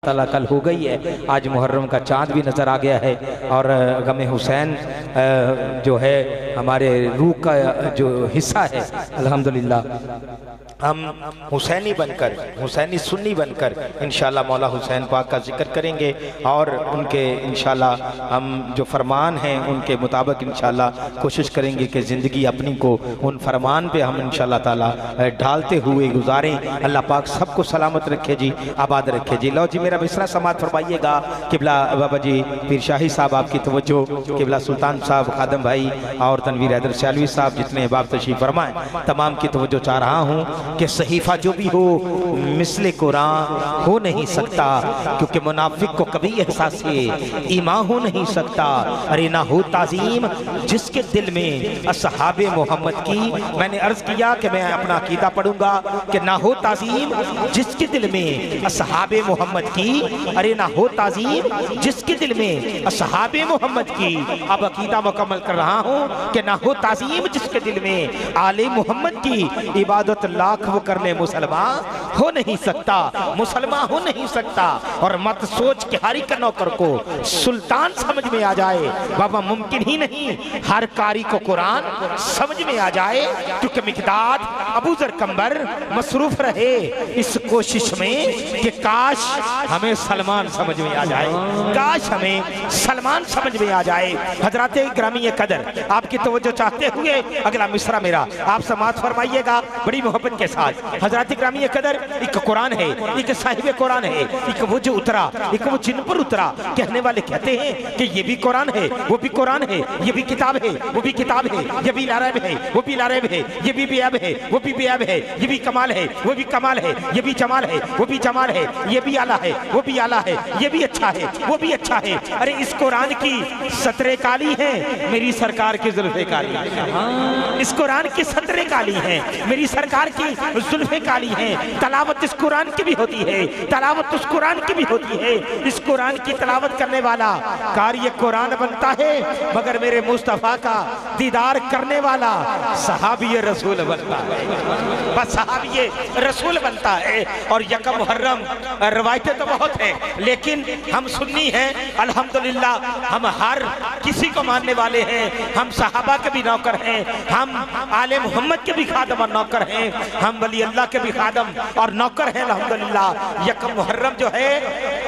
ताला कल हो गई है। आज मुहर्रम का चाँद भी नज़र आ गया है और गम हुसैन जो है हमारे रूह का जो हिस्सा है, अल्हम्दुलिल्लाह हम हुसैनी बनकर, हुसैनी सुन्नी बनकर इंशाल्लाह मौला हुसैन पाक का जिक्र करेंगे और उनके इंशाल्लाह हम जो फरमान हैं उनके मुताबिक इंशाल्लाह कोशिश करेंगे कि ज़िंदगी अपनी को उन फरमान पे हम इंशाल्लाह ताला ढालते हुए गुजारें। अल्लाह पाक सबको सलामत रखे जी, आबाद रखे जी। लो जी मेरा मिसरा समात फरमाइएगा। किबला बाबा जी पीर शाही साहब आपकी तवज्जो, किबला सुल्तान साहब, खादम भाई और तनवीर हैदर सियालवी साहब जितने बाप तशरीफ फरमाएं, तमाम की तवज्जो चाह रहा हूँ कि सहीफा जो भी हो मिसले कुरान हो नहीं सकता, क्योंकि मुनाफिक को कभी एहसास ईमान हो नहीं सकता। अरे ना हो ताजीम जिसके दिल में असहाबे मोहम्मद की, मैंने अर्ज किया कि मैं अपना अकीदा पढ़ूंगा कि ना हो ताजीम जिसके दिल में असहाबे मोहम्मद की, अरे ना हो ताजीम जिसके दिल में असहाबे मोहम्मद की। अब अकीदा मुकम्मल कर रहा हूँ कि ना हो ताजीम जिसके दिल में आले मोहम्मद की, इबादत लाख वो कर ले मुसलमान हो नहीं सकता, मुसलमान हो नहीं सकता। और मत सोच कि हारी का नौकर को सुल्तान समझ में आ जाए, बाबा मुमकिन ही नहीं हर कारी को कुरान समझ में आ जाए, क्योंकि मिकदाद अबू जर कंबर मसरूफ रहे इस कोशिश में कि काश हमें सलमान समझ में आ जाए, काश हमें सलमान समझ में आ जाए। हजरात ग्रामीय कदर आपकी तवज्जो चाहते हुए अगला मिसरा मेरा आप समात फरमाइएगा बड़ी मोहब्बत के साथ। हजरात ग्रामीय कदर एक कुरान है, एक साहिब कुरान है, एक वो जो उतरा, एक वो जिन पर उतरा। कहने वाले कहते हैं कि ये भी कुरान है, वो भी कुरान है, ये भी किताब है, वो भी किताब है, ये भी लारैब है, वो भी लारैब है, ये भी बेअब है, वो भी बेअब है, ये भी कमाल है, वो भी कमाल है, ये भी जमाल है, वो भी जमाल है, ये भी आला है, वो भी आला है, ये भी अच्छा है, वो भी अच्छा है। अरे इस कुरान की सतरे काली है, मेरी सरकार की जुल्फे काली है। इस कुरान की सतरे काली है, मेरी सरकार की जुल्फे काली है। तलावत इस कुरान की भी होती है, तलावत उस कुरान की भी होती है। इस कुरान की तलावत करने वाला कार्य कुरान बनता है, मगर मेरे मुस्तफा का दीदार करने वाला सहाबी रसूल बनता है, बस सहाबी रसूल बनता है। और यकम मुहर्रम रवायतें तो बहुत हैं, लेकिन हम सुन्नी हैं अल्हम्दुलिल्लाह, हम हर किसी को मानने वाले हैं। हम सहाबा के भी नौकर हैं, हम आले मोहम्मद के भी खादम और नौकर हैं, हम वली अल्लाह के भी खादम और नौकर हैं अल्हम्दुलिल्लाह। यकम मुहर्रम जो है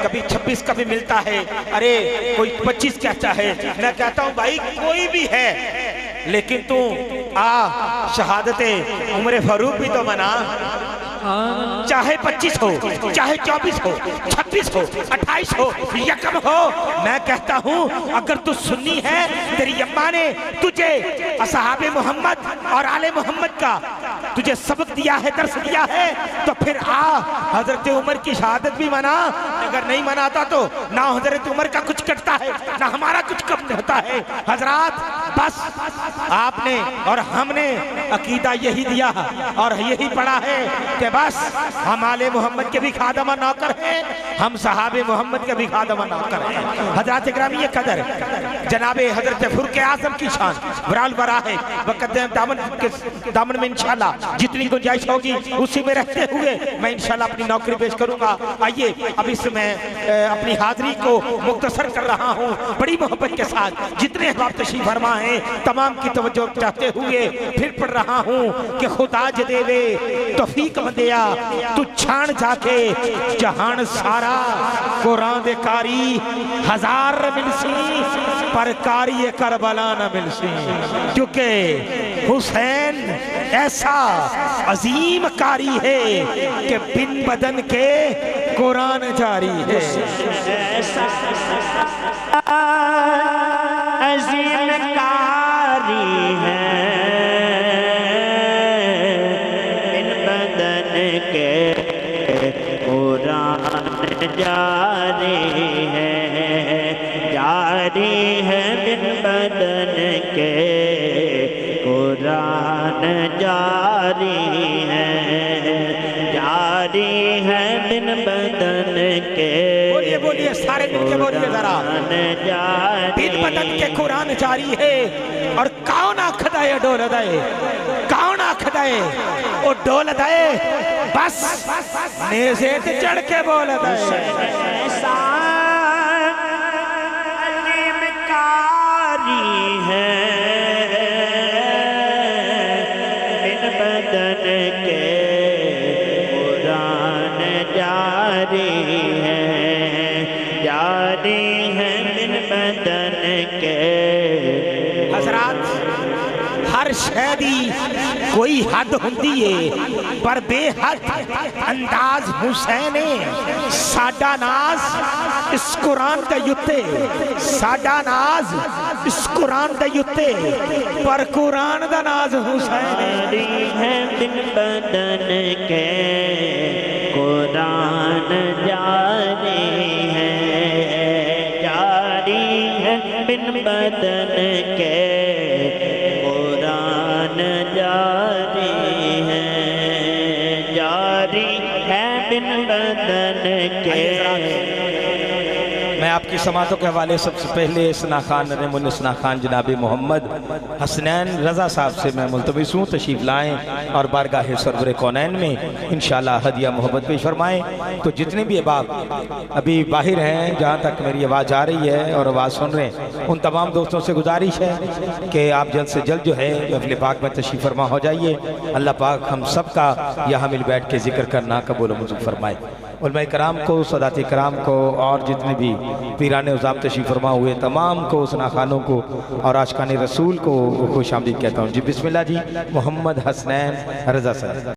कभी 26 का भी मिलता है, अरे कोई 25 कहता है, मैं कहता हूँ भाई कोई भी है, लेकिन तू शहादते उम्र फारूक भी तो मना, चाहे 25 हो, चाहे 24 हो, 26 हो, 28 हो, यकम हो। मैं कहता हूँ अगर तू सुन्नी है, तेरी अम्मा ने तुझे असहाबे मोहम्मद और आले मोहम्मद का तुझे सबक दिया है, दर्स दिया है, तो फिर हजरत उमर की शहादत भी मना। अगर नहीं मनाता तो ना हजरत उमर का कुछ कटता है, ना हमारा कुछ कम होता है। हजरात बस आपने और हमने अकीदा यही दिया और यही पढ़ा है कि बस हम आले मोहम्मद के भी खादम और नौकर हैं, हम सहाबे मोहम्मद के भी खादम और नौकर हैं। हजरत ग्रामीय कदर जनाबे हजरत फुर्क आज़म की शान बराल बरा है, दामन में इंशाल्लाह जितनी गुंजाइश होगी उसी में रहते हुए मैं इंशाल्लाह अपनी नौकरी पेश करूंगा। आइए अब इसमें अपनी हाजिरी को मुख्तसर कर रहा हूँ बड़ी मोहब्बत के साथ। जितने अहबाब तशरीफ फरमा हैं तमाम की तवज्जो चाहते हुए फिर पढ़ रहा हूँ कि खुदा ज देवे तौफीक मंदिया तू छाण जाके जहान सारा, कुरान दे कारी हजार मिलसी पर कारी करबला न मिलसी, क्योंकि हुसैन ऐसा अजीम कारी है कि बिन बदन के कुरान जारी है। अजीम कारी है, बिन बदन के कुरान जारी है, जारी है बिन बदन के कुरान जारी है, जारी है बिन बदन के। बोलिए बोलिए सारे मिलके बोलिए जरा, बिन बदन के कुरान जारी है। और कौन आखदा है डोल दे, कौन रख दे ओ डोल दे बस नेज़े ते चढ़ के बोल दे है बिन बदन के कुरान जारी है बिन बदन के। हजरात हर शैदी कोई हद होती है पर बेहद अंदाज हुसैन साडा नाज इस कुरान दे उत्ते साडा नाज इस कुरान दे उत्ते पर कुरान दा नाज हुसैन है बिन बदन के कुरान जारी है बिन बदन के कुरान जारी है बिन बदन के। मैं आपकी समातों के हवाले सबसे पहले सना खान नरीमुल सना खान जनाब मोहम्मद हसनैन रज़ा साहब से मैं मुल्तमिस हूँ तशरीफ़ लाएँ और बारगाह सरवर कौनैन में इंशाअल्लाह हदिया मोहब्बत पेश फरमाएँ। तो जितने भी अहबाब अभी बाहर हैं जहाँ तक मेरी आवाज़ आ रही है और आवाज़ सुन रहे हैं उन तमाम दोस्तों से गुजारिश है कि आप जल्द से जल्द जो है महफ़िल पाक में तशरीफ़ फरमा हो जाइए। अल्लाह पाक हम सब का यहाँ मिल बैठ के जिक्र करना कबूल व मंजूर फरमाए। उलमाए कराम को सदाती कराम को और जितने भी पीरान उज़ाम तशरीफ़ फरमा हुए तमाम को सना खानों को और आशिकाने रसूल को खुश आमदीद कहता हूँ जी। बिस्मिल्लाह जी। मोहम्मद हसनैन रज़ा साहब।